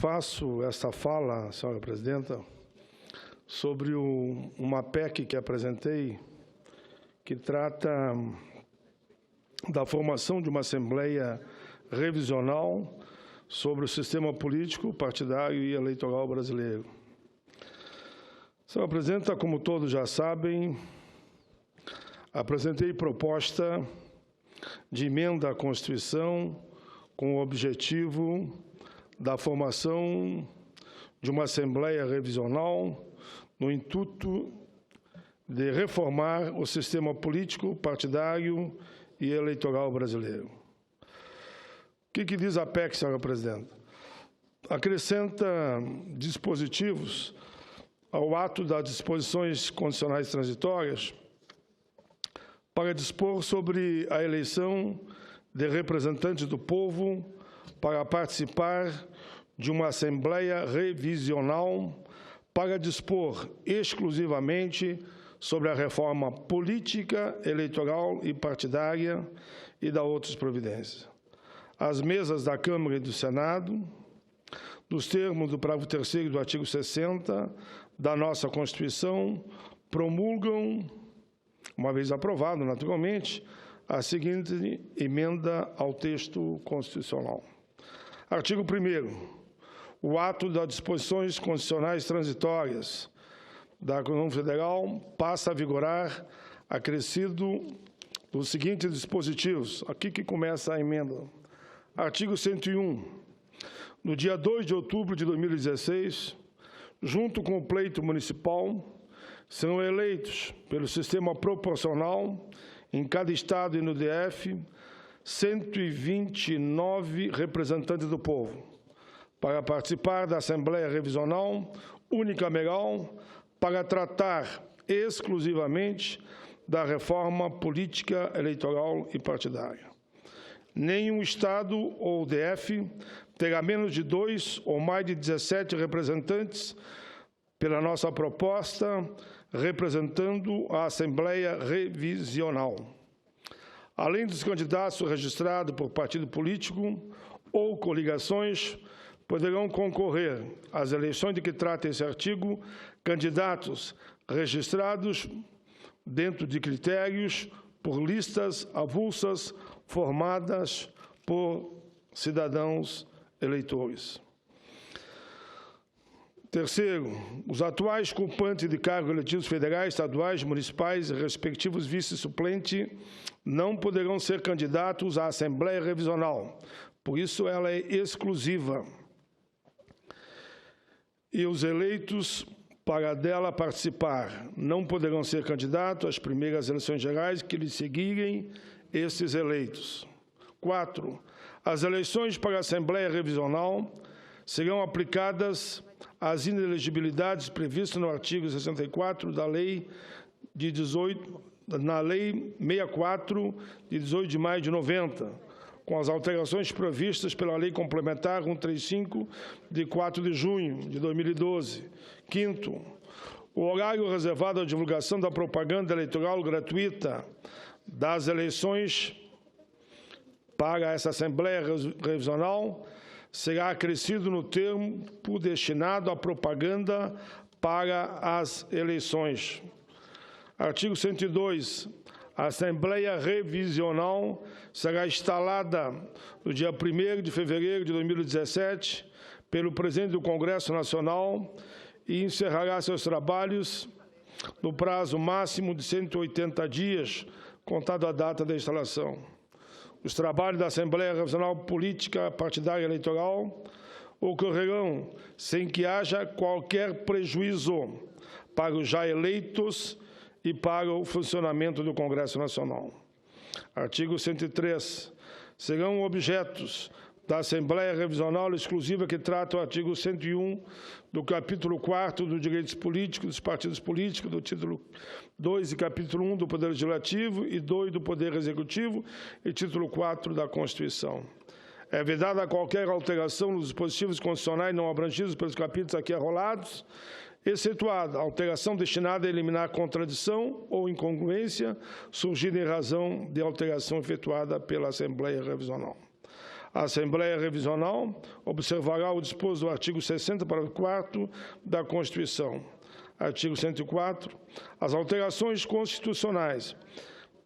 faço esta fala, senhora presidenta, sobre uma PEC que apresentei, que trata da formação de uma Assembleia Revisional sobre o sistema político, partidário e eleitoral brasileiro. Senhora presidenta, como todos já sabem, apresentei proposta de emenda à Constituição com o objetivo da formação de uma Assembleia Revisional no intuito de reformar o sistema político, partidário e eleitoral brasileiro. O que diz a PEC, senhora presidenta? Acrescenta dispositivos ao ato das disposições condicionais transitórias para dispor sobre a eleição de representantes do povo para participar de uma Assembleia Revisional para dispor exclusivamente sobre a reforma política, eleitoral e partidária e da outras providências. As mesas da Câmara e do Senado, nos termos do parágrafo 3º do artigo 60 da nossa Constituição, promulgam, uma vez aprovado, naturalmente, a seguinte emenda ao texto constitucional. Artigo 1º. O ato das disposições constitucionais transitórias da União Federal passa a vigorar acrescido dos seguintes dispositivos. Aqui que começa a emenda. Artigo 101. No dia 2 de outubro de 2016, junto com o pleito municipal, serão eleitos pelo sistema proporcional, em cada estado e no DF, 129 representantes do povo, para participar da Assembleia Revisional unicameral para tratar exclusivamente da reforma política, eleitoral e partidária. Nenhum estado ou DF terá menos de 2 ou mais de 17 representantes pela nossa proposta, representando a Assembleia Revisional. Além dos candidatos registrados por partido político ou coligações, poderão concorrer às eleições de que trata esse artigo candidatos registrados dentro de critérios por listas avulsas formadas por cidadãos eleitores. Terceiro, os atuais ocupantes de cargos eletivos federais, estaduais, municipais e respectivos vice-suplentes não poderão ser candidatos à Assembleia Revisional, por isso ela é exclusiva. E os eleitos para dela participar não poderão ser candidatos às primeiras eleições gerais que lhes seguirem esses eleitos. 4. As eleições para a Assembleia Revisional serão aplicadas às inelegibilidades previstas no artigo 64 da Lei de 64 de 18 de maio de 90, com as alterações previstas pela Lei Complementar 135, de 4 de junho de 2012. Quinto, o horário reservado à divulgação da propaganda eleitoral gratuita das eleições para essa Assembleia Revisional será acrescido no tempo destinado à propaganda para as eleições. Artigo 102. A Assembleia Revisional será instalada no dia 1º de fevereiro de 2017 pelo presidente do Congresso Nacional e encerrará seus trabalhos no prazo máximo de 180 dias, contado a data da instalação. Os trabalhos da Assembleia Revisional Política, Partidária e Eleitoral ocorrerão sem que haja qualquer prejuízo para os já eleitos e para o funcionamento do Congresso Nacional. Artigo 103. Serão objetos da Assembleia Revisional exclusiva que trata o artigo 101 do capítulo 4 dos direitos políticos dos partidos políticos, do título 2 e capítulo 1 do Poder Legislativo e 2 do Poder Executivo e título 4 da Constituição. É vedada qualquer alteração nos dispositivos constitucionais não abrangidos pelos capítulos aqui arrolados, excetuada a alteração destinada a eliminar contradição ou incongruência surgida em razão de alteração efetuada pela Assembleia Revisional. A Assembleia Revisional observará o disposto do artigo 60, parágrafo 4º da Constituição. Artigo 104. As alterações constitucionais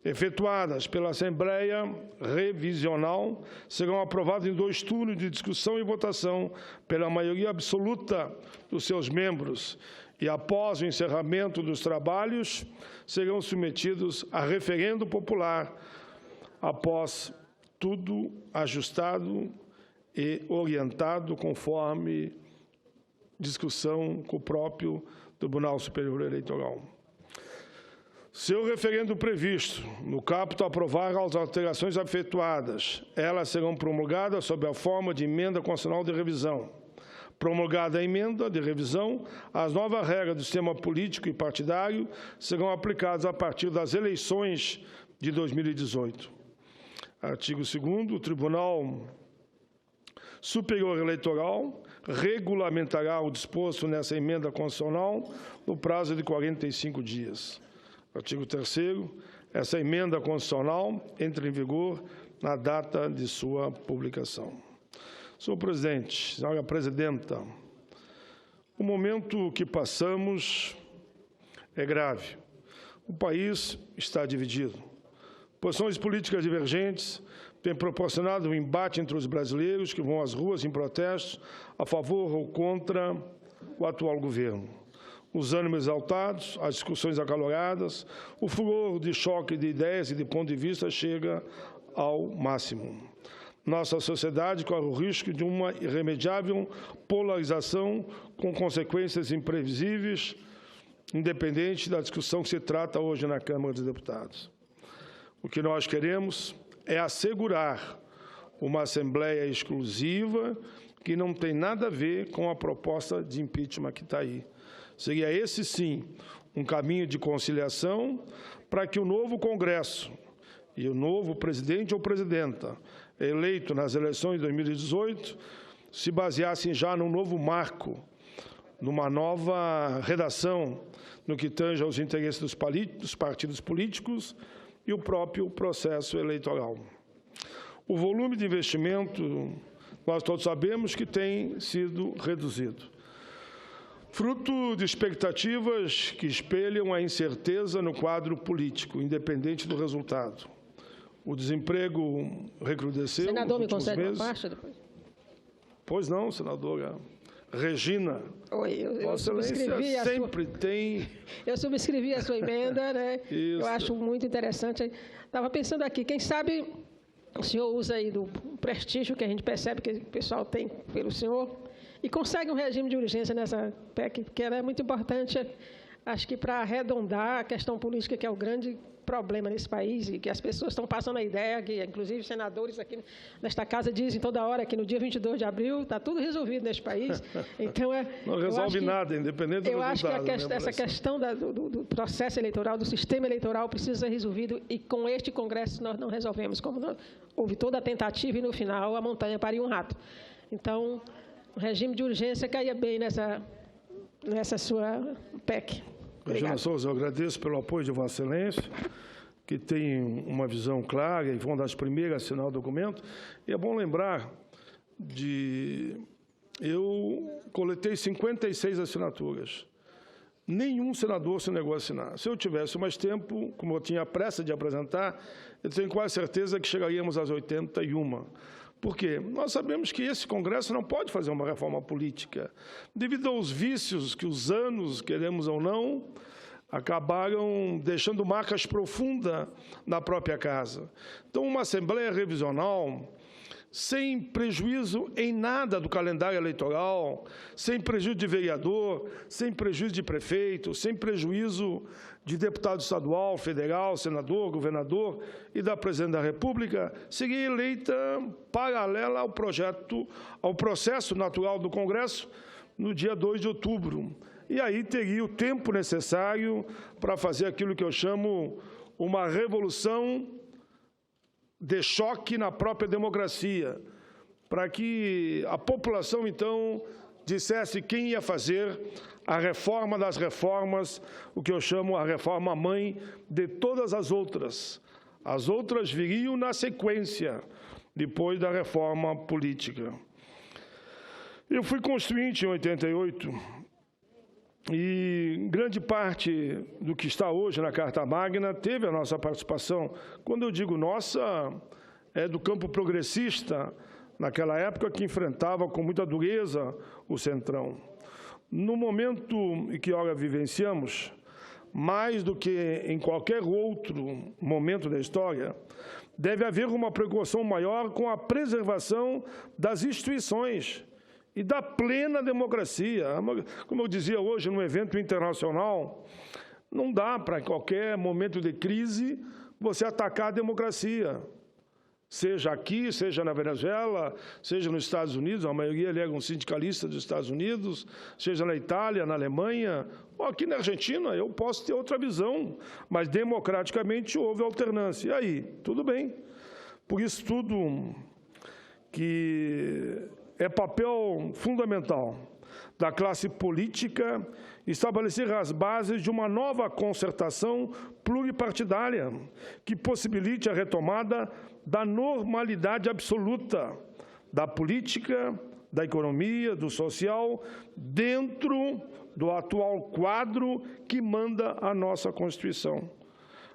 efetuadas pela Assembleia Revisional serão aprovadas em 2 turnos de discussão e votação pela maioria absoluta dos seus membros e, após o encerramento dos trabalhos, serão submetidos a referendo popular, após tudo ajustado e orientado conforme discussão com o próprio Tribunal Superior Eleitoral. Se o referendo previsto no caput aprovar as alterações efetuadas, elas serão promulgadas sob a forma de emenda constitucional de revisão. Promulgada a emenda de revisão, as novas regras do sistema político e partidário serão aplicadas a partir das eleições de 2018. Artigo 2º. O Tribunal Superior Eleitoral regulamentará o disposto nessa emenda constitucional no prazo de 45 dias. Artigo 3º. Essa emenda constitucional entra em vigor na data de sua publicação. Senhor presidente, senhora presidenta, o momento que passamos é grave. O país está dividido. Posições políticas divergentes têm proporcionado um embate entre os brasileiros que vão às ruas em protestos a favor ou contra o atual governo. Os ânimos exaltados, as discussões acaloradas, o furor de choque de ideias e de ponto de vista chega ao máximo. Nossa sociedade corre o risco de uma irremediável polarização com consequências imprevisíveis, independente da discussão que se trata hoje na Câmara dos Deputados. O que nós queremos é assegurar uma Assembleia exclusiva que não tem nada a ver com a proposta de impeachment que está aí. Seria esse, sim, um caminho de conciliação para que o novo Congresso e o novo presidente ou presidenta eleito nas eleições de 2018 se baseassem já num novo marco, numa nova redação no que tange aos interesses dos partidos políticos e o próprio processo eleitoral. O volume de investimento, nós todos sabemos que tem sido reduzido, fruto de expectativas que espelham a incerteza no quadro político, independente do resultado. O desemprego recrudesceu. Senador, me concede uma parte depois? Pois não, senadora Regina. Oi, eu subscrevi sempre tem. Eu subscrevi a sua emenda, né? Isso. Eu acho muito interessante. Estava pensando aqui, quem sabe o senhor usa aí do prestígio que a gente percebe que o pessoal tem pelo senhor e consegue um regime de urgência nessa PEC, porque ela é muito importante, acho que para arredondar a questão política, que é o grande problema nesse país, e que as pessoas estão passando a ideia, que inclusive senadores aqui nesta casa dizem toda hora que no dia 22 de abril está tudo resolvido neste país. Então, não resolve nada, independente do resultado. Eu acho que essa questão do processo eleitoral, do sistema eleitoral, precisa ser resolvido, e com este Congresso nós não resolvemos. Como houve toda a tentativa e, no final, a montanha pariu um rato. Então, o regime de urgência caía bem nessa sua PEC. Regina Souza, eu agradeço pelo apoio de Vossa Excelência, que tem uma visão clara e foi uma das primeiras a assinar o documento. E é bom lembrar eu coletei 56 assinaturas. Nenhum senador se negou a assinar. Se eu tivesse mais tempo, como eu tinha pressa de apresentar, eu tenho quase certeza que chegaríamos às 81. Por quê? Nós sabemos que esse Congresso não pode fazer uma reforma política, devido aos vícios que os anos, queremos ou não, acabaram deixando marcas profundas na própria casa. Então, uma Assembleia Revisional, sem prejuízo em nada do calendário eleitoral, sem prejuízo de vereador, sem prejuízo de prefeito, sem prejuízo de deputado estadual, federal, senador, governador e da Presidente da República, seria eleita paralela ao processo natural do Congresso no dia 2 de outubro. E aí teria o tempo necessário para fazer aquilo que eu chamo uma revolução de choque na própria democracia, para que a população, então, dissesse quem ia fazer a reforma das reformas, o que eu chamo a reforma mãe de todas as outras. As outras viriam na sequência, depois da reforma política. Eu fui constituinte em 88 e grande parte do que está hoje na Carta Magna teve a nossa participação. Quando eu digo nossa, é do campo progressista, naquela época que enfrentava com muita dureza o Centrão. No momento em que agora vivenciamos, mais do que em qualquer outro momento da história, deve haver uma preocupação maior com a preservação das instituições e da plena democracia. Como eu dizia hoje num evento internacional, não dá para, em qualquer momento de crise, você atacar a democracia. Seja aqui, seja na Venezuela, seja nos Estados Unidos, a maioria alega um sindicalista dos Estados Unidos, seja na Itália, na Alemanha, ou aqui na Argentina, eu posso ter outra visão, mas democraticamente houve alternância. E aí, tudo bem. Por isso, tudo que é papel fundamental da classe política estabelecer as bases de uma nova concertação pluripartidária que possibilite a retomada da normalidade absoluta da política, da economia, do social, dentro do atual quadro que manda a nossa Constituição.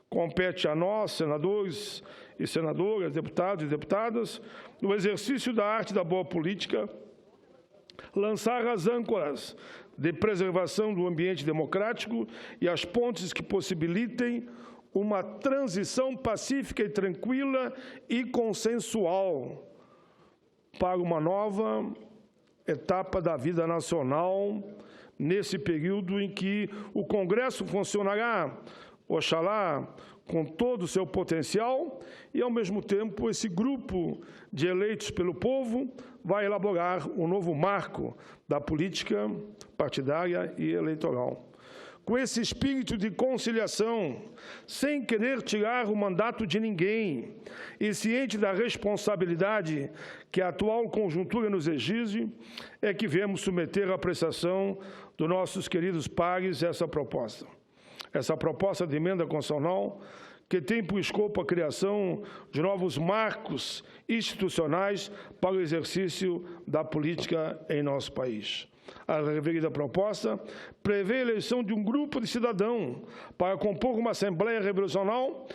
Compete a nós, senadores e senadoras, deputados e deputadas, no exercício da arte da boa política, lançar as âncoras de preservação do ambiente democrático e as pontes que possibilitem uma transição pacífica e tranquila e consensual para uma nova etapa da vida nacional, nesse período em que o Congresso funcionará, oxalá, com todo o seu potencial, e, ao mesmo tempo, esse grupo de eleitos pelo povo vai elaborar um novo marco da política partidária e eleitoral. Com esse espírito de conciliação, sem querer tirar o mandato de ninguém e ciente da responsabilidade que a atual conjuntura nos exige, é que viemos submeter à apreciação dos nossos queridos pares essa proposta. Essa proposta de emenda constitucional, que tem por escopo a criação de novos marcos institucionais para o exercício da política em nosso país. A referida proposta prevê a eleição de um grupo de cidadãos para compor uma Assembleia Revisional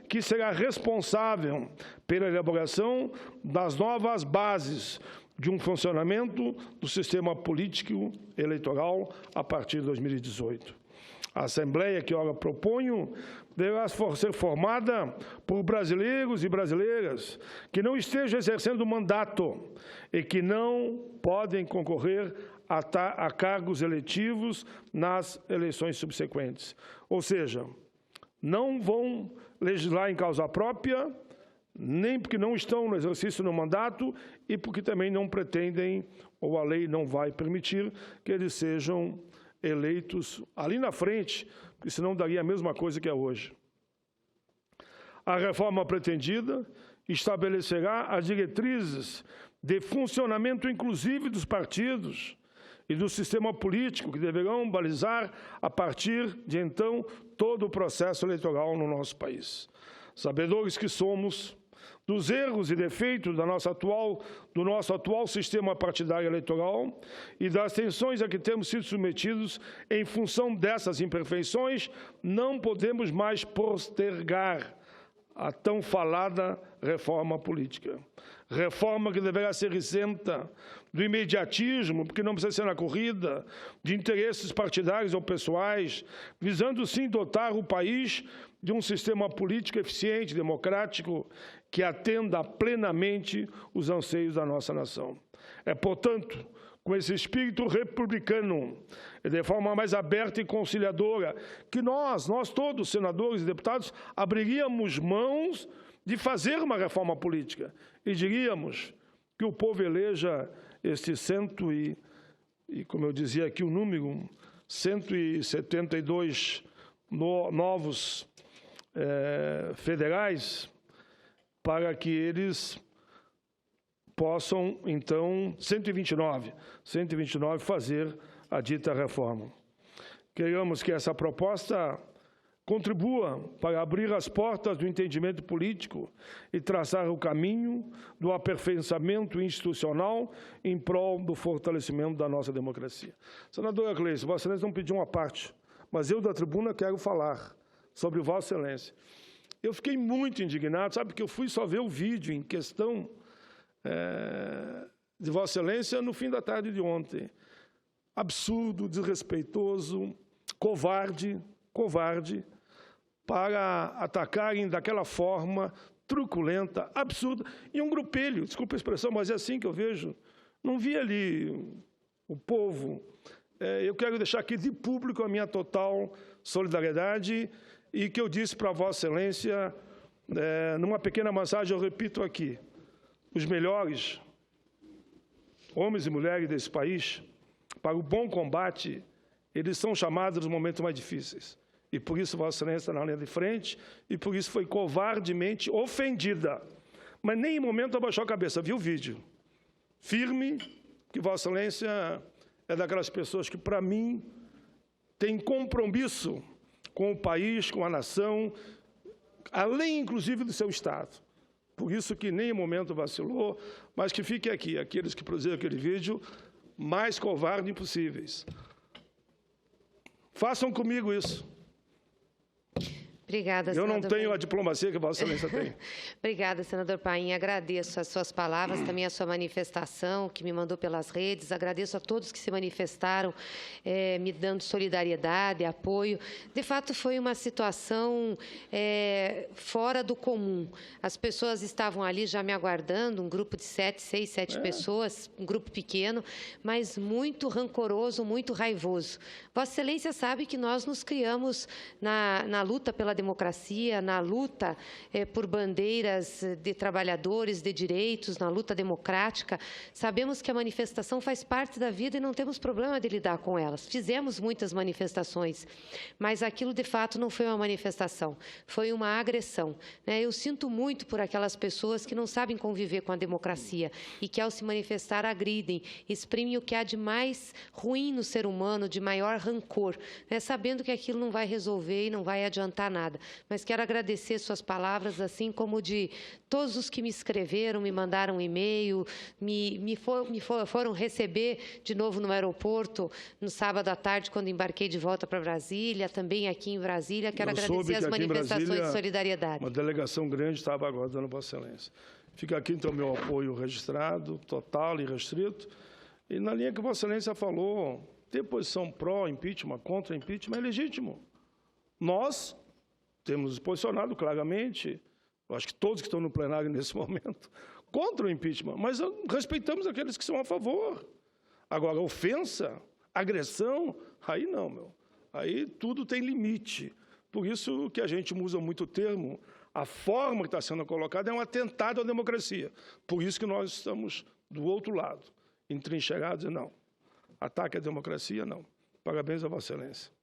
que será responsável pela elaboração das novas bases de um funcionamento do sistema político eleitoral a partir de 2018. A Assembleia que eu proponho deverá ser formada por brasileiros e brasileiras que não estejam exercendo mandato e que não podem concorrer a cargos eletivos nas eleições subsequentes. Ou seja, não vão legislar em causa própria, nem porque não estão no exercício do mandato e porque também não pretendem, ou a lei não vai permitir, que eles sejam eleitos ali na frente, porque senão daria a mesma coisa que é hoje. A reforma pretendida estabelecerá as diretrizes de funcionamento inclusive dos partidos e do sistema político, que deverão balizar, a partir de então, todo o processo eleitoral no nosso país. Sabedores que somos dos erros e defeitos do nosso atual sistema partidário eleitoral e das tensões a que temos sido submetidos em função dessas imperfeições, não podemos mais postergar a tão falada reforma política. Reforma que deverá ser isenta do imediatismo, porque não precisa ser na corrida, de interesses partidários ou pessoais, visando sim dotar o país de um sistema político eficiente, democrático, que atenda plenamente os anseios da nossa nação. É, portanto, com esse espírito republicano, e de forma mais aberta e conciliadora, que nós todos, senadores e deputados, abriríamos mãos de fazer uma reforma política e diríamos que o povo eleja estes como eu dizia aqui o número, 172 novos federais, para que eles possam, então, 129 fazer a dita reforma. Queremos que essa proposta contribua para abrir as portas do entendimento político e traçar o caminho do aperfeiçoamento institucional em prol do fortalecimento da nossa democracia. Senadora Gleice, Vossa Excelência não pediu uma parte, mas eu, da tribuna, quero falar sobre Vossa Excelência. Eu fiquei muito indignado, sabe, porque eu fui só ver o vídeo em questão de Vossa Excelência no fim da tarde de ontem. Absurdo, desrespeitoso, covarde, para atacarem daquela forma truculenta, absurda, e um grupelho, desculpa a expressão, mas é assim que eu vejo. Não vi ali o povo. Eu quero deixar aqui de público a minha total solidariedade e que eu disse para Vossa Excelência, numa pequena mensagem, eu repito aqui, os melhores homens e mulheres desse país, para o bom combate, eles são chamados nos momentos mais difíceis. E por isso Vossa Excelência está na linha de frente, e por isso foi covardemente ofendida. Mas nem em momento abaixou a cabeça, viu o vídeo. Firme, que Vossa Excelência é daquelas pessoas que, para mim, tem compromisso com o país, com a nação, além, inclusive, do seu Estado. Por isso que nem em momento vacilou, mas que fique aqui, aqueles que produziram aquele vídeo, mais covardes impossíveis. Façam comigo isso. Obrigada, senador. Eu não tenho Paim. A diplomacia que Vossa Excelência tem. Obrigada, senador Paim. Agradeço as suas palavras, também a sua manifestação, que me mandou pelas redes. Agradeço a todos que se manifestaram, me dando solidariedade, apoio. De fato, foi uma situação fora do comum. As pessoas estavam ali já me aguardando, um grupo de 7 pessoas, um grupo pequeno, mas muito rancoroso, muito raivoso. Vossa Excelência sabe que nós nos criamos na luta pela democracia, na luta por bandeiras de trabalhadores, de direitos, na luta democrática. Sabemos que a manifestação faz parte da vida e não temos problema de lidar com elas. Fizemos muitas manifestações, mas aquilo, de fato, não foi uma manifestação, foi uma agressão. Eu sinto muito por aquelas pessoas que não sabem conviver com a democracia e que, ao se manifestar, agridem, exprimem o que há de mais ruim no ser humano, de maior rancor, sabendo que aquilo não vai resolver e não vai adiantar nada. Mas quero agradecer suas palavras, assim como de todos os que me escreveram, me mandaram um e-mail, foram receber de novo no aeroporto no sábado à tarde, quando embarquei de volta para Brasília, também aqui em Brasília. Quero agradecer as manifestações de solidariedade. Uma delegação grande estava aguardando Vossa Excelência. Fica aqui, então, meu apoio registrado, total e restrito. E na linha que Vossa Excelência falou, ter posição pró-impeachment, contra-impeachment é legítimo. Nós temos nos posicionado claramente, eu acho que todos que estão no plenário nesse momento, contra o impeachment, mas respeitamos aqueles que são a favor. Agora, ofensa, agressão, aí não, meu. Aí tudo tem limite. Por isso que a gente usa muito o termo, a forma que está sendo colocada é um atentado à democracia. Por isso que nós estamos do outro lado, entrincheirados e não. Ataque à democracia, não. Parabéns a Vossa Excelência.